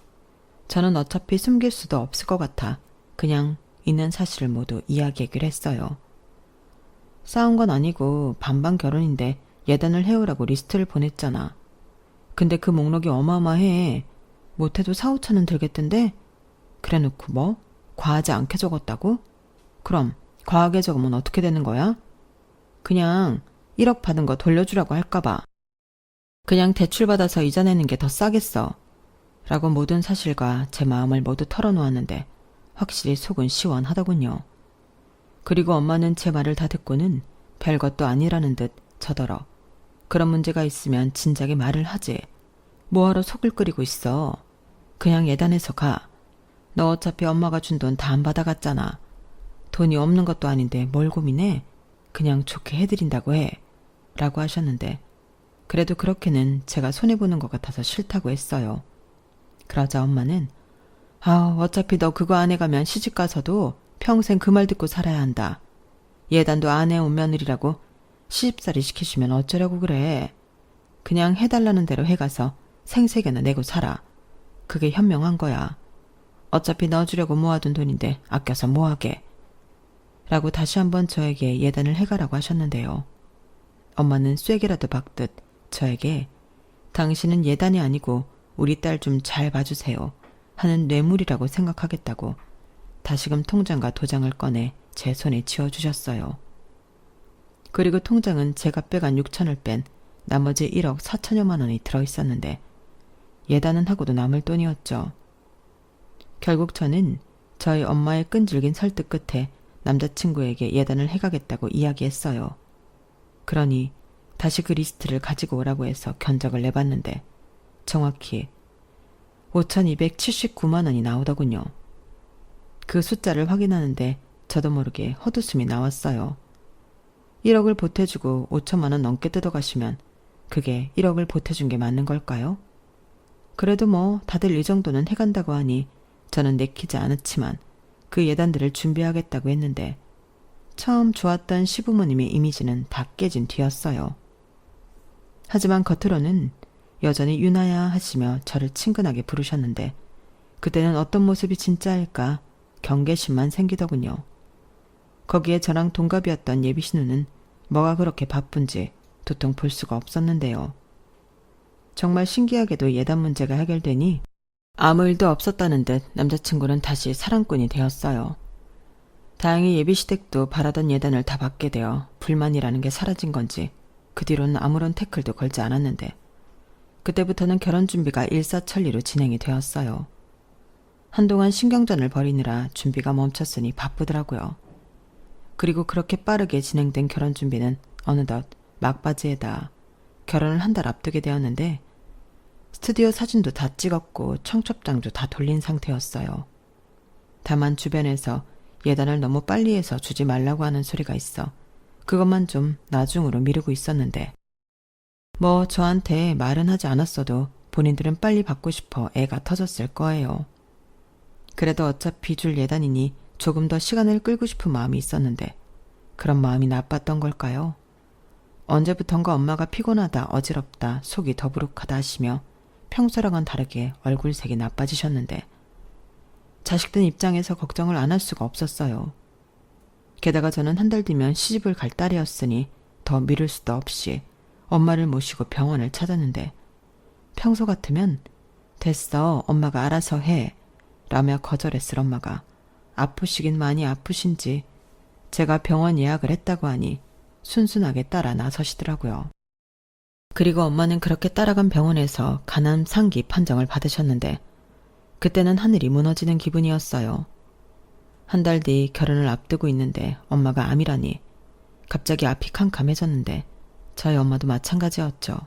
저는 어차피 숨길 수도 없을 것 같아 그냥 있는 사실을 모두 이야기하기로 했어요. 싸운 건 아니고 반반 결혼인데 예단을 해오라고 리스트를 보냈잖아. 근데 그 목록이 어마어마해. 못해도 4, 5천은 들겠던데? 그래놓고 뭐? 과하지 않게 적었다고? 그럼 과하게 적으면 어떻게 되는 거야? 그냥 1억 받은 거 돌려주라고 할까봐. 그냥 대출받아서 이자 내는 게 더 싸겠어. 라고 모든 사실과 제 마음을 모두 털어놓았는데 확실히 속은 시원하더군요. 그리고 엄마는 제 말을 다 듣고는 별것도 아니라는 듯 저더러 그런 문제가 있으면 진작에 말을 하지. 뭐하러 속을 끓이고 있어. 그냥 예단해서 가. 너 어차피 엄마가 준 돈 다 안 받아갔잖아. 돈이 없는 것도 아닌데 뭘 고민해. 그냥 좋게 해드린다고 해. 라고 하셨는데, 그래도 그렇게는 제가 손해보는 것 같아서 싫다고 했어요. 그러자 엄마는 어차피 너 그거 안 해가면 시집가서도 평생 그 말 듣고 살아야 한다. 예단도 안 해온 며느리라고 시집살이 시키시면 어쩌려고 그래. 그냥 해달라는 대로 해가서 생색이나 내고 살아. 그게 현명한 거야. 어차피 넣어주려고 모아둔 돈인데 아껴서 뭐하게. 라고 다시 한번 저에게 예단을 해가라고 하셨는데요. 엄마는 쐐기라도 박듯 저에게 당신은 예단이 아니고 우리 딸 좀 잘 봐주세요 하는 뇌물이라고 생각하겠다고 다시금 통장과 도장을 꺼내 제 손에 쥐어주셨어요. 그리고 통장은 제가 빼간 6천을 뺀 나머지 1억 4천여만 원이 들어있었는데 예단은 하고도 남을 돈이었죠. 결국 저는 저희 엄마의 끈질긴 설득 끝에 남자친구에게 예단을 해가겠다고 이야기했어요. 그러니 다시 그 리스트를 가지고 오라고 해서 견적을 내봤는데 정확히 5,279만 원이 나오더군요. 그 숫자를 확인하는데 저도 모르게 헛웃음이 나왔어요. 1억을 보태주고 5천만 원 넘게 뜯어가시면 그게 1억을 보태준 게 맞는 걸까요? 그래도 뭐 다들 이 정도는 해간다고 하니 저는 내키지 않았지만 그 예단들을 준비하겠다고 했는데 처음 좋았던 시부모님의 이미지는 다 깨진 뒤였어요. 하지만 겉으로는 여전히 유나야 하시며 저를 친근하게 부르셨는데 그때는 어떤 모습이 진짜일까 경계심만 생기더군요. 거기에 저랑 동갑이었던 예비신우는 뭐가 그렇게 바쁜지 도통 볼 수가 없었는데요. 정말 신기하게도 예단 문제가 해결되니 아무 일도 없었다는 듯 남자친구는 다시 사랑꾼이 되었어요. 다행히 예비시댁도 바라던 예단을 다 받게 되어 불만이라는 게 사라진 건지 그 뒤로는 아무런 태클도 걸지 않았는데 그때부터는 결혼 준비가 일사천리로 진행이 되었어요. 한동안 신경전을 벌이느라 준비가 멈췄으니 바쁘더라고요. 그리고 그렇게 빠르게 진행된 결혼 준비는 어느덧 막바지에다 결혼을 한 달 앞두게 되었는데 스튜디오 사진도 다 찍었고 청첩장도 다 돌린 상태였어요. 다만 주변에서 예단을 너무 빨리 해서 주지 말라고 하는 소리가 있어 그것만 좀 나중으로 미루고 있었는데 뭐 저한테 말은 하지 않았어도 본인들은 빨리 받고 싶어 애가 터졌을 거예요. 그래도 어차피 줄 예단이니 조금 더 시간을 끌고 싶은 마음이 있었는데 그런 마음이 나빴던 걸까요? 언제부턴가 엄마가 피곤하다, 어지럽다, 속이 더부룩하다 하시며 평소랑은 다르게 얼굴색이 나빠지셨는데 자식들 입장에서 걱정을 안 할 수가 없었어요. 게다가 저는 한 달 뒤면 시집을 갈 딸이었으니 더 미룰 수도 없이 엄마를 모시고 병원을 찾았는데 평소 같으면 됐어, 엄마가 알아서 해 라며 거절했을 엄마가 아프시긴 많이 아프신지 제가 병원 예약을 했다고 하니 순순하게 따라 나서시더라고요. 그리고 엄마는 그렇게 따라간 병원에서 간암 상기 판정을 받으셨는데 그때는 하늘이 무너지는 기분이었어요. 한 달 뒤 결혼을 앞두고 있는데 엄마가 암이라니 갑자기 앞이 캄캄해졌는데 저희 엄마도 마찬가지였죠.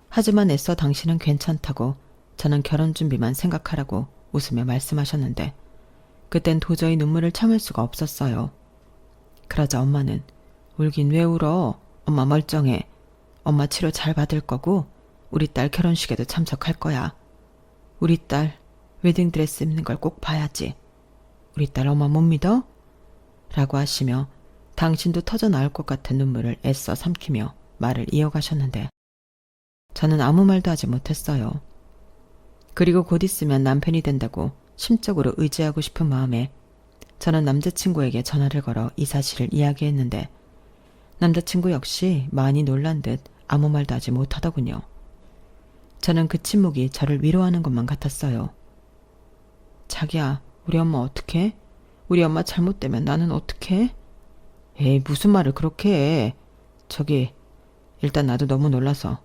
하지만 애써 당신은 괜찮다고 저는 결혼 준비만 생각하라고 웃으며 말씀하셨는데 그땐 도저히 눈물을 참을 수가 없었어요. 그러자 엄마는 울긴 왜 울어? 엄마 멀쩡해. 엄마 치료 잘 받을 거고 우리 딸 결혼식에도 참석할 거야. 우리 딸 웨딩드레스 입는 걸 꼭 봐야지. 우리 딸 엄마 못 믿어? 라고 하시며 당신도 터져 나올 것 같은 눈물을 애써 삼키며 말을 이어가셨는데 저는 아무 말도 하지 못했어요. 그리고 곧 있으면 남편이 된다고 심적으로 의지하고 싶은 마음에 저는 남자친구에게 전화를 걸어 이 사실을 이야기했는데 남자친구 역시 많이 놀란 듯 아무 말도 하지 못하더군요. 저는 그 침묵이 저를 위로하는 것만 같았어요. 자기야, 우리 엄마 어떡해? 우리 엄마 잘못되면 나는 어떡해? 에이, 무슨 말을 그렇게 해. 저기, 일단 나도 너무 놀라서.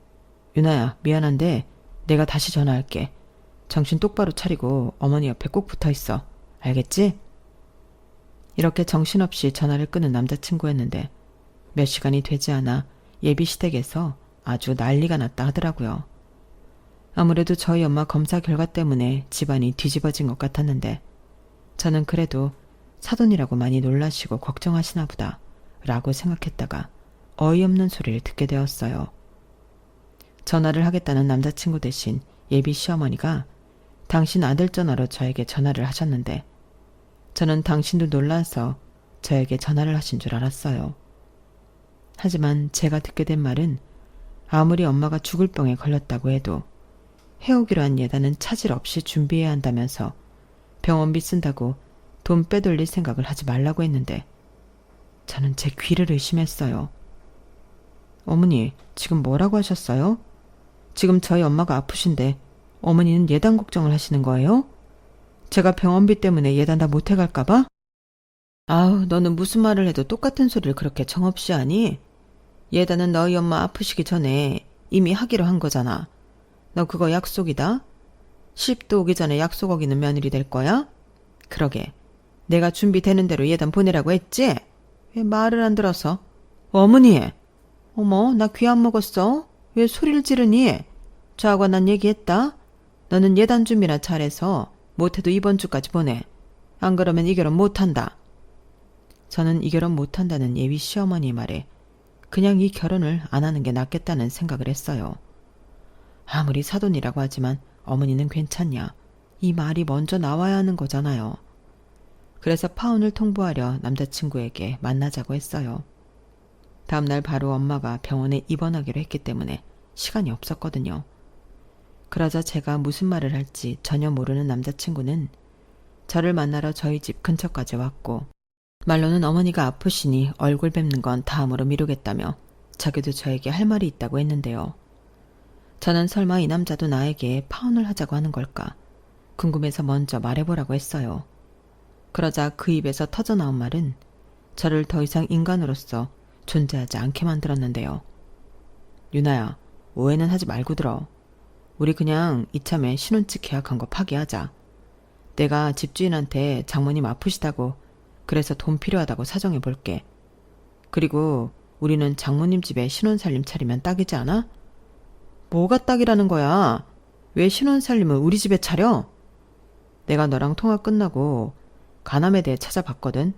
유나야, 미안한데 내가 다시 전화할게. 정신 똑바로 차리고 어머니 옆에 꼭 붙어있어. 알겠지? 이렇게 정신없이 전화를 끊은 남자친구였는데 몇 시간이 되지 않아 예비시댁에서 아주 난리가 났다 하더라고요. 아무래도 저희 엄마 검사 결과 때문에 집안이 뒤집어진 것 같았는데 저는 그래도 사돈이라고 많이 놀라시고 걱정하시나 보다 라고 생각했다가 어이없는 소리를 듣게 되었어요. 전화를 하겠다는 남자친구 대신 예비 시어머니가 당신 아들 전화로 저에게 전화를 하셨는데 저는 당신도 놀라서 저에게 전화를 하신 줄 알았어요. 하지만 제가 듣게 된 말은 아무리 엄마가 죽을 병에 걸렸다고 해도 해오기로 한 예단은 차질 없이 준비해야 한다면서 병원비 쓴다고 돈 빼돌릴 생각을 하지 말라고 했는데 저는 제 귀를 의심했어요. 어머니, 지금 뭐라고 하셨어요? 지금 저희 엄마가 아프신데 어머니는 예단 걱정을 하시는 거예요? 제가 병원비 때문에 예단 다 못해갈까봐? 아우, 너는 무슨 말을 해도 똑같은 소리를 그렇게 정없이 하니? 예단은 너희 엄마 아프시기 전에 이미 하기로 한 거잖아. 너 그거 약속이다? 시집도 오기 전에 약속 어기는 며느리 될 거야? 그러게, 내가 준비되는 대로 예단 보내라고 했지? 왜 말을 안 들어서? 어머니! 어머, 나 귀 안 먹었어? 왜 소리를 지르니? 저하고 난 얘기했다. 너는 예단 준비나 잘해서 못해도 이번 주까지 보내. 안 그러면 이 결혼 못한다. 저는 이 결혼 못한다는 예비 시어머니 말에 그냥 이 결혼을 안 하는 게 낫겠다는 생각을 했어요. 아무리 사돈이라고 하지만 어머니는 괜찮냐. 이 말이 먼저 나와야 하는 거잖아요. 그래서 파혼을 통보하려 남자친구에게 만나자고 했어요. 다음날 바로 엄마가 병원에 입원하기로 했기 때문에 시간이 없었거든요. 그러자 제가 무슨 말을 할지 전혀 모르는 남자친구는 저를 만나러 저희 집 근처까지 왔고 말로는 어머니가 아프시니 얼굴 뵙는 건 다음으로 미루겠다며 자기도 저에게 할 말이 있다고 했는데요. 저는 설마 이 남자도 나에게 파혼을 하자고 하는 걸까 궁금해서 먼저 말해보라고 했어요. 그러자 그 입에서 터져나온 말은 저를 더 이상 인간으로서 존재하지 않게 만들었는데요. 유나야, 오해는 하지 말고 들어. 우리 그냥 이참에 신혼집 계약한 거 파기하자. 내가 집주인한테 장모님 아프시다고 그래서 돈 필요하다고 사정해 볼게. 그리고 우리는 장모님 집에 신혼살림 차리면 딱이지 않아? 뭐가 딱이라는 거야? 왜 신혼살림을 우리 집에 차려? 내가 너랑 통화 끝나고 간암에 대해 찾아봤거든.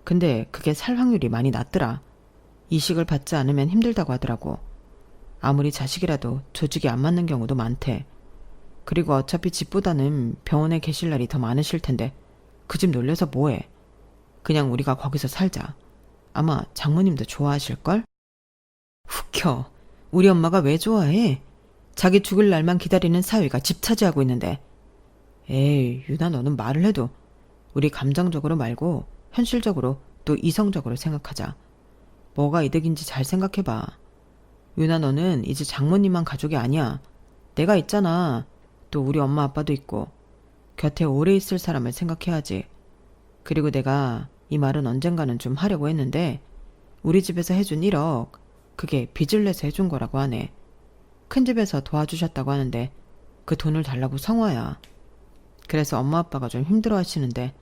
근데 그게 살 확률이 많이 낮더라. 이식을 받지 않으면 힘들다고 하더라고. 아무리 자식이라도 조직이 안 맞는 경우도 많대. 그리고 어차피 집보다는 병원에 계실 날이 더 많으실 텐데 그 집 놀려서 뭐해. 그냥 우리가 거기서 살자. 아마 장모님도 좋아하실걸? 웃겨. 우리 엄마가 왜 좋아해? 자기 죽을 날만 기다리는 사위가 집 차지하고 있는데. 에이, 유나 너는 말을 해도 우리 감정적으로 말고 현실적으로 또 이성적으로 생각하자. 뭐가 이득인지 잘 생각해봐. 유나 너는 이제 장모님만 가족이 아니야. 내가 있잖아. 또 우리 엄마 아빠도 있고. 곁에 오래 있을 사람을 생각해야지. 그리고 내가 이 말은 언젠가는 좀 하려고 했는데 우리 집에서 해준 1억 그게 빚을 내서 해준 거라고 하네. 큰 집에서 도와주셨다고 하는데 그 돈을 달라고 성화야. 그래서 엄마 아빠가 좀 힘들어 하시는데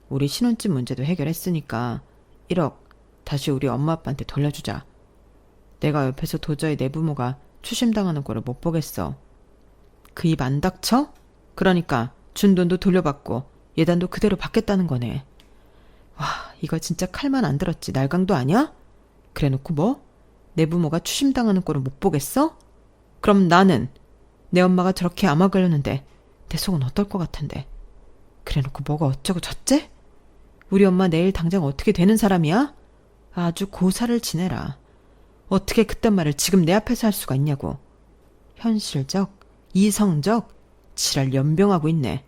우리 신혼집 문제도 해결했으니까 1억 다시 우리 엄마 아빠한테 돌려주자. 내가 옆에서 도저히 내 부모가 추심당하는 꼴을 못 보겠어. 그 입 안 닥쳐? 그러니까 준 돈도 돌려받고 예단도 그대로 받겠다는 거네. 와, 이거 진짜 칼만 안 들었지 날강도 아니야? 그래놓고 뭐? 내 부모가 추심당하는 꼴을 못 보겠어? 그럼 나는 내 엄마가 저렇게 암화 걸렸는데 내 속은 어떨 것 같은데. 그래놓고 뭐가 어쩌고 저째? 우리 엄마 내일 당장 어떻게 되는 사람이야? 아주 고사를 지내라. 어떻게 그딴 말을 지금 내 앞에서 할 수가 있냐고. 현실적, 이성적, 지랄 연병하고 있네.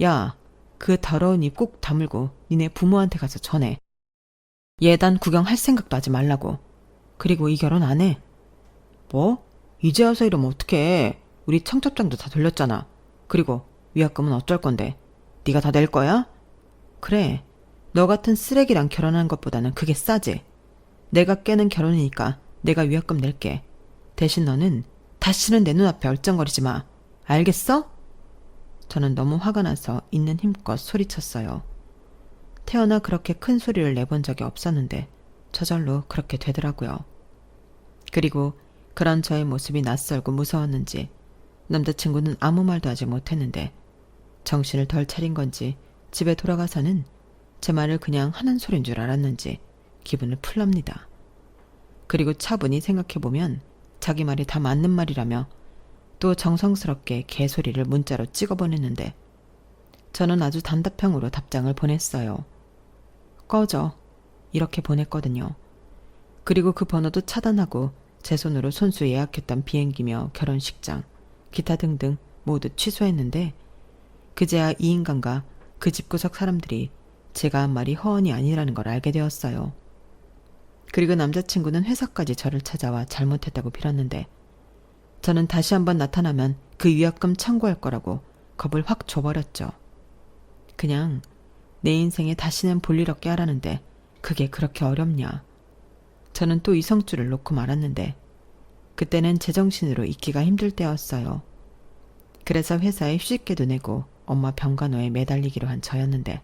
야, 그 더러운 입 꼭 다물고 니네 부모한테 가서 전해. 예단 구경할 생각도 하지 말라고. 그리고 이 결혼 안 해. 뭐? 이제 와서 이러면 어떡해. 우리 청첩장도 다 돌렸잖아. 그리고 위약금은 어쩔 건데. 네가 다 낼 거야? 그래. 너 같은 쓰레기랑 결혼하는 것보다는 그게 싸지. 내가 깨는 결혼이니까 내가 위약금 낼게. 대신 너는 다시는 내 눈앞에 얼쩡거리지 마. 알겠어? 저는 너무 화가 나서 있는 힘껏 소리쳤어요. 태어나 그렇게 큰 소리를 내본 적이 없었는데 저절로 그렇게 되더라고요. 그리고 그런 저의 모습이 낯설고 무서웠는지 남자친구는 아무 말도 하지 못했는데 정신을 덜 차린 건지 집에 돌아가서는 제 말을 그냥 하는 소린 줄 알았는지 기분을 풀랍니다. 그리고 차분히 생각해보면 자기 말이 다 맞는 말이라며 또 정성스럽게 개소리를 문자로 찍어보냈는데 저는 아주 단답형으로 답장을 보냈어요. 꺼져. 이렇게 보냈거든요. 그리고 그 번호도 차단하고 제 손으로 손수 예약했던 비행기며 결혼식장, 기타 등등 모두 취소했는데 그제야 이 인간과 그 집구석 사람들이 제가 한 말이 허언이 아니라는 걸 알게 되었어요. 그리고 남자친구는 회사까지 저를 찾아와 잘못했다고 빌었는데 저는 다시 한번 나타나면 그 위약금 청구할 거라고 겁을 확 줘버렸죠. 그냥 내 인생에 다시는 볼일 없게 하라는데 그게 그렇게 어렵냐. 저는 또 이성줄을 놓고 말았는데 그때는 제정신으로 있기가 힘들 때였어요. 그래서 회사에 휴직계도 내고 엄마 병간호에 매달리기로 한 저였는데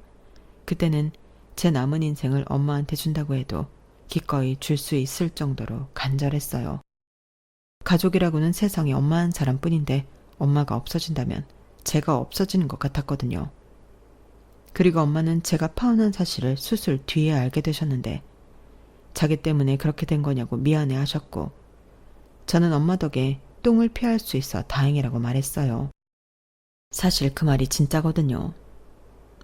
그때는 제 남은 인생을 엄마한테 준다고 해도 기꺼이 줄 수 있을 정도로 간절했어요. 가족이라고는 세상에 엄마 한 사람뿐인데 엄마가 없어진다면 제가 없어지는 것 같았거든요. 그리고 엄마는 제가 파혼한 사실을 수술 뒤에 알게 되셨는데 자기 때문에 그렇게 된 거냐고 미안해 하셨고 저는 엄마 덕에 똥을 피할 수 있어 다행이라고 말했어요. 사실 그 말이 진짜거든요.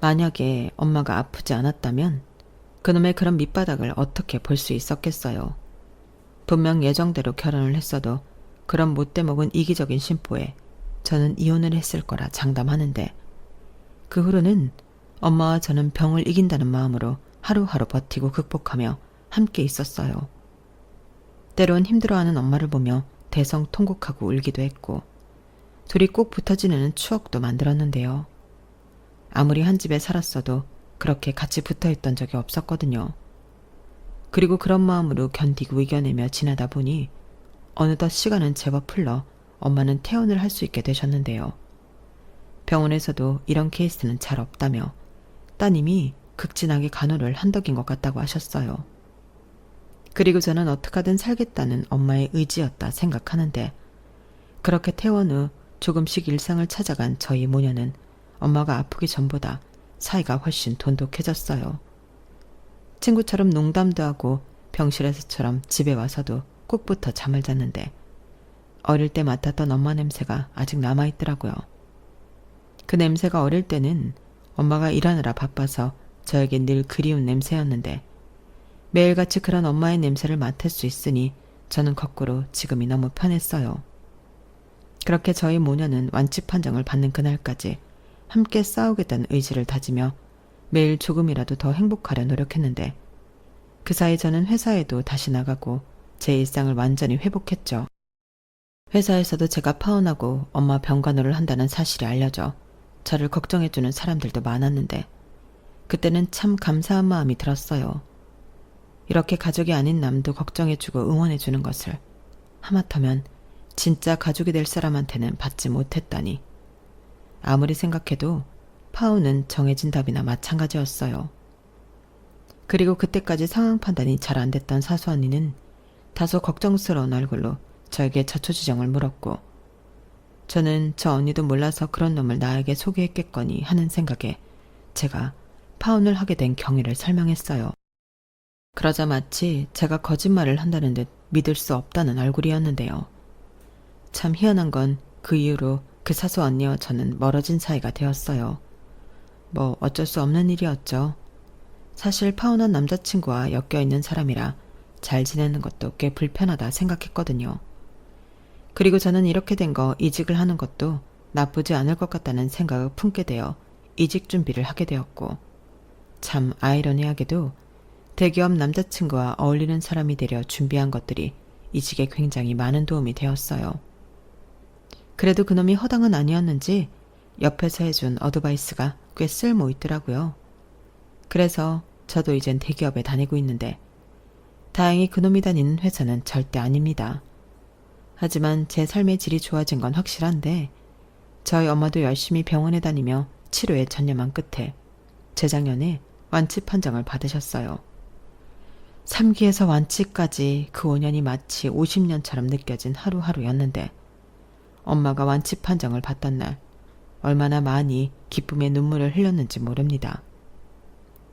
만약에 엄마가 아프지 않았다면 그놈의 그런 밑바닥을 어떻게 볼 수 있었겠어요. 분명 예정대로 결혼을 했어도 그런 못돼 먹은 이기적인 심보에 저는 이혼을 했을 거라 장담하는데 그 후로는 엄마와 저는 병을 이긴다는 마음으로 하루하루 버티고 극복하며 함께 있었어요. 때론 힘들어하는 엄마를 보며 대성통곡하고 울기도 했고 둘이 꼭 붙어 지내는 추억도 만들었는데요. 아무리 한 집에 살았어도 그렇게 같이 붙어있던 적이 없었거든요. 그리고 그런 마음으로 견디고 이겨내며 지내다 보니 어느덧 시간은 제법 흘러 엄마는 퇴원을 할 수 있게 되셨는데요. 병원에서도 이런 케이스는 잘 없다며 따님이 극진하게 간호를 한덕인 것 같다고 하셨어요. 그리고 저는 어떡하든 살겠다는 엄마의 의지였다 생각하는데 그렇게 퇴원 후 조금씩 일상을 찾아간 저희 모녀는 엄마가 아프기 전보다 사이가 훨씬 돈독해졌어요. 친구처럼 농담도 하고 병실에서처럼 집에 와서도 꼭 붙어 잠을 잤는데 어릴 때 맡았던 엄마 냄새가 아직 남아있더라고요. 그 냄새가 어릴 때는 엄마가 일하느라 바빠서 저에겐 늘 그리운 냄새였는데 매일같이 그런 엄마의 냄새를 맡을 수 있으니 저는 거꾸로 지금이 너무 편했어요. 그렇게 저희 모녀는 완치 판정을 받는 그날까지 함께 싸우겠다는 의지를 다지며 매일 조금이라도 더 행복하려 노력했는데 그 사이 저는 회사에도 다시 나가고 제 일상을 완전히 회복했죠. 회사에서도 제가 파혼하고 엄마 병간호를 한다는 사실이 알려져 저를 걱정해주는 사람들도 많았는데 그때는 참 감사한 마음이 들었어요. 이렇게 가족이 아닌 남도 걱정해주고 응원해주는 것을 하마터면 진짜 가족이 될 사람한테는 받지 못했다니. 아무리 생각해도 파혼은 정해진 답이나 마찬가지였어요. 그리고 그때까지 상황 판단이 잘 안 됐던 사수 언니는 다소 걱정스러운 얼굴로 저에게 자초지정을 물었고 저는 저 언니도 몰라서 그런 놈을 나에게 소개했겠거니 하는 생각에 제가 파혼을 하게 된 경위를 설명했어요. 그러자 마치 제가 거짓말을 한다는 듯 믿을 수 없다는 얼굴이었는데요. 참 희한한 건 그 이후로 그 사수 언니와 저는 멀어진 사이가 되었어요. 뭐 어쩔 수 없는 일이었죠. 사실 파혼한 남자친구와 엮여있는 사람이라 잘 지내는 것도 꽤 불편하다 생각했거든요. 그리고 저는 이렇게 된 거 이직을 하는 것도 나쁘지 않을 것 같다는 생각을 품게 되어 이직 준비를 하게 되었고 참 아이러니하게도 대기업 남자친구와 어울리는 사람이 되려 준비한 것들이 이직에 굉장히 많은 도움이 되었어요. 그래도 그놈이 허당은 아니었는지 옆에서 해준 어드바이스가 꽤 쓸모 있더라고요. 그래서 저도 이젠 대기업에 다니고 있는데 다행히 그놈이 다니는 회사는 절대 아닙니다. 하지만 제 삶의 질이 좋아진 건 확실한데 저희 엄마도 열심히 병원에 다니며 치료에 전념한 끝에 재작년에 완치 판정을 받으셨어요. 3기에서 완치까지 그 5년이 마치 50년처럼 느껴진 하루하루였는데 엄마가 완치 판정을 받던 날 얼마나 많이 기쁨의 눈물을 흘렸는지 모릅니다.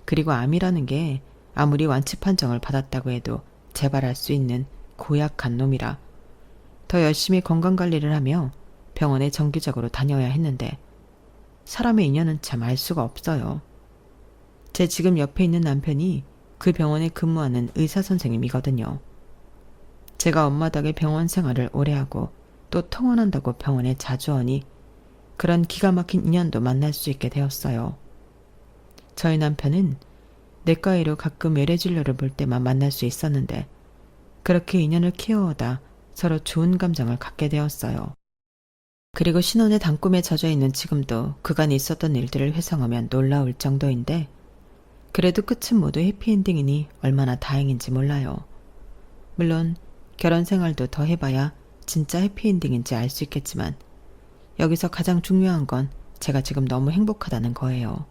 그리고 암이라는 게 아무리 완치 판정을 받았다고 해도 재발할 수 있는 고약한 놈이라 더 열심히 건강관리를 하며 병원에 정기적으로 다녀야 했는데 사람의 인연은 참 알 수가 없어요. 제 지금 옆에 있는 남편이 그 병원에 근무하는 의사선생님이거든요. 제가 엄마 덕에 병원 생활을 오래 하고 또 통원한다고 병원에 자주 오니 그런 기가 막힌 인연도 만날 수 있게 되었어요. 저희 남편은 내과 의로 가끔 외래진료를 볼 때만 만날 수 있었는데 그렇게 인연을 키워오다 서로 좋은 감정을 갖게 되었어요. 그리고 신혼의 단꿈에 젖어 있는 지금도 그간 있었던 일들을 회상하면 놀라울 정도인데 그래도 끝은 모두 해피엔딩이니 얼마나 다행인지 몰라요. 물론 결혼 생활도 더 해봐야 진짜 해피엔딩인지 알 수 있겠지만 여기서 가장 중요한 건 제가 지금 너무 행복하다는 거예요.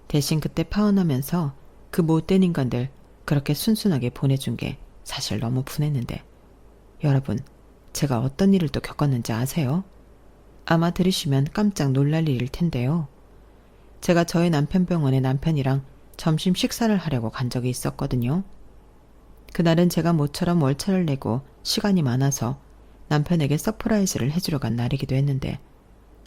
대신 그때 파혼하면서 그 못된 인간들 그렇게 순순하게 보내준 게 사실 너무 분했는데, 여러분, 제가 어떤 일을 또 겪었는지 아세요? 아마 들으시면 깜짝 놀랄 일일 텐데요. 제가 저희 남편 병원에 남편이랑 점심 식사를 하려고 간 적이 있었거든요. 그날은 제가 모처럼 월차를 내고 시간이 많아서 남편에게 서프라이즈를 해주러 간 날이기도 했는데,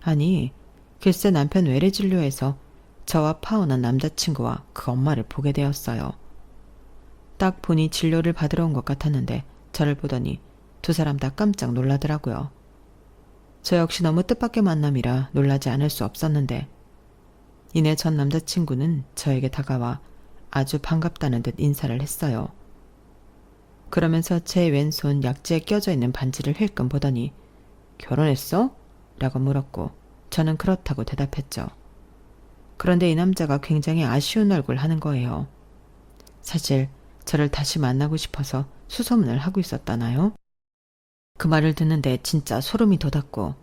아니, 글쎄 남편 외래 진료에서 저와 파혼한 남자친구와 그 엄마를 보게 되었어요. 딱 보니 진료를 받으러 온 것 같았는데 저를 보더니 두 사람 다 깜짝 놀라더라고요. 저 역시 너무 뜻밖의 만남이라 놀라지 않을 수 없었는데, 이내 전 남자친구는 저에게 다가와 아주 반갑다는 듯 인사를 했어요. 그러면서 제 왼손 약지에 껴져 있는 반지를 힐끔 보더니 결혼했어? 라고 물었고 저는 그렇다고 대답했죠. 그런데 이 남자가 굉장히 아쉬운 얼굴 하는 거예요. 사실 저를 다시 만나고 싶어서 수소문을 하고 있었다나요? 그 말을 듣는데 진짜 소름이 돋았고,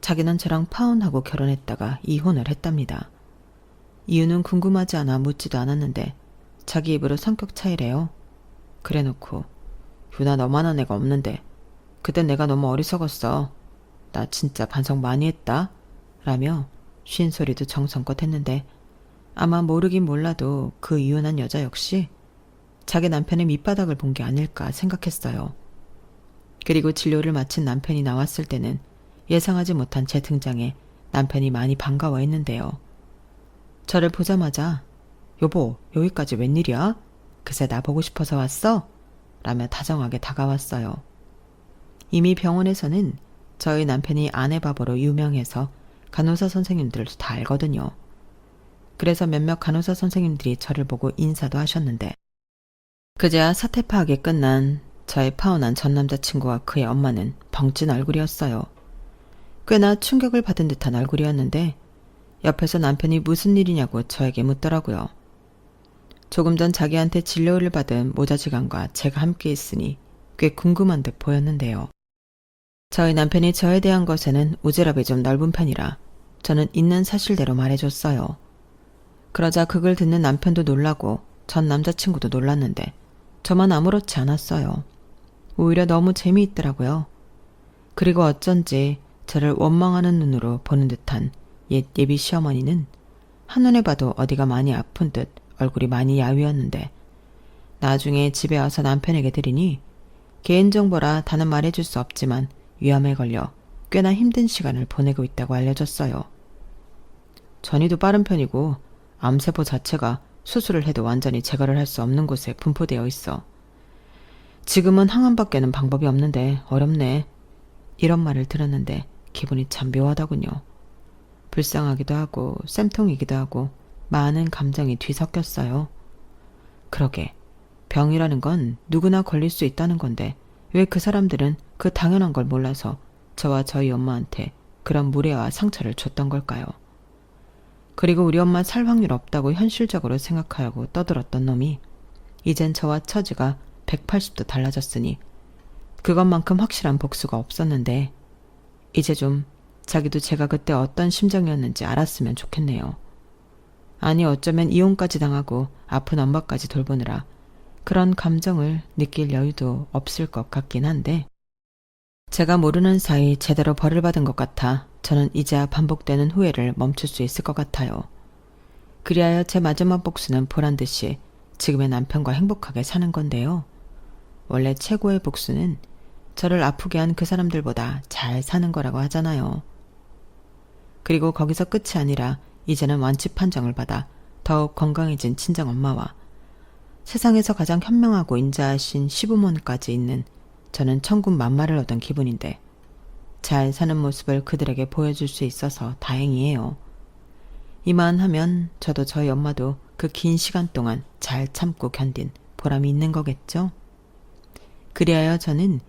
자기는 저랑 파혼하고 결혼했다가 이혼을 했답니다. 이유는 궁금하지 않아 묻지도 않았는데 자기 입으로 성격 차이래요. 그래놓고 유나 너만한 애가 없는데 그땐 내가 너무 어리석었어. 나 진짜 반성 많이 했다. 라며 쉰 소리도 정성껏 했는데, 아마 모르긴 몰라도 그 이혼한 여자 역시 자기 남편의 밑바닥을 본 게 아닐까 생각했어요. 그리고 진료를 마친 남편이 나왔을 때는 예상하지 못한 제 등장에 남편이 많이 반가워했는데요. 저를 보자마자 여보, 여기까지 웬일이야? 그새 나 보고 싶어서 왔어? 라며 다정하게 다가왔어요. 이미 병원에서는 저희 남편이 아내 바보로 유명해서 간호사 선생님들도 다 알거든요. 그래서 몇몇 간호사 선생님들이 저를 보고 인사도 하셨는데, 그제야 사태 파악이 끝난 저의 파혼한 전 남자친구와 그의 엄마는 벙찐 얼굴이었어요. 꽤나 충격을 받은 듯한 얼굴이었는데 옆에서 남편이 무슨 일이냐고 저에게 묻더라고요. 조금 전 자기한테 진료를 받은 모자지간과 제가 함께 있으니 꽤 궁금한 듯 보였는데요. 저희 남편이 저에 대한 것에는 오지랖이 좀 넓은 편이라 저는 있는 사실대로 말해줬어요. 그러자 그걸 듣는 남편도 놀라고 전 남자친구도 놀랐는데 저만 아무렇지 않았어요. 오히려 너무 재미있더라고요. 그리고 어쩐지 저를 원망하는 눈으로 보는 듯한 옛 예비 시어머니는 한눈에 봐도 어디가 많이 아픈 듯 얼굴이 많이 야위었는데, 나중에 집에 와서 남편에게 드리니 개인정보라 다는 말해줄 수 없지만 위암에 걸려 꽤나 힘든 시간을 보내고 있다고 알려줬어요. 전이도 빠른 편이고 암세포 자체가 수술을 해도 완전히 제거를 할 수 없는 곳에 분포되어 있어. 지금은 항암밖에는 방법이 없는데 어렵네. 이런 말을 들었는데 기분이 참 묘하더군요. 불쌍하기도 하고 쌤통이기도 하고 많은 감정이 뒤섞였어요. 그러게, 병이라는 건 누구나 걸릴 수 있다는 건데 왜 그 사람들은 그 당연한 걸 몰라서 저와 저희 엄마한테 그런 무례와 상처를 줬던 걸까요? 그리고 우리 엄마 살 확률 없다고 현실적으로 생각하고 떠들었던 놈이 이젠 저와 처지가 180도 달라졌으니 그것만큼 확실한 복수가 없었는데, 이제 좀 자기도 제가 그때 어떤 심정이었는지 알았으면 좋겠네요. 아니 어쩌면 이혼까지 당하고 아픈 엄마까지 돌보느라 그런 감정을 느낄 여유도 없을 것 같긴 한데, 제가 모르는 사이 제대로 벌을 받은 것 같아 저는 이제야 반복되는 후회를 멈출 수 있을 것 같아요. 그리하여 제 마지막 복수는 보란듯이 지금의 남편과 행복하게 사는 건데요. 원래 최고의 복수는 저를 아프게 한 그 사람들보다 잘 사는 거라고 하잖아요. 그리고 거기서 끝이 아니라 이제는 완치 판정을 받아 더욱 건강해진 친정엄마와 세상에서 가장 현명하고 인자하신 시부모님까지 있는 저는 천군 만마를 얻은 기분인데, 잘 사는 모습을 그들에게 보여줄 수 있어서 다행이에요. 이만하면 저도 저희 엄마도 그 긴 시간 동안 잘 참고 견딘 보람이 있는 거겠죠? 그리하여 저는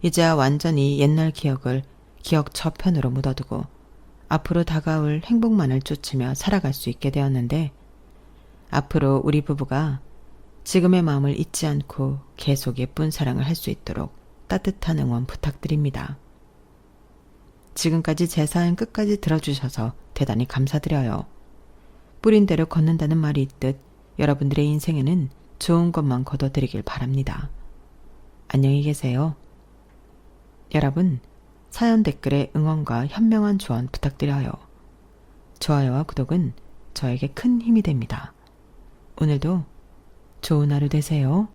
이제야 완전히 옛날 기억을 기억 저편으로 묻어두고 앞으로 다가올 행복만을 쫓으며 살아갈 수 있게 되었는데, 앞으로 우리 부부가 지금의 마음을 잊지 않고 계속 예쁜 사랑을 할 수 있도록 따뜻한 응원 부탁드립니다. 지금까지 제 사연 끝까지 들어주셔서 대단히 감사드려요. 뿌린 대로 걷는다는 말이 있듯 여러분들의 인생에는 좋은 것만 거둬들이길 바랍니다. 안녕히 계세요. 여러분, 사연 댓글에 응원과 현명한 조언 부탁드려요. 좋아요와 구독은 저에게 큰 힘이 됩니다. 오늘도 좋은 하루 되세요.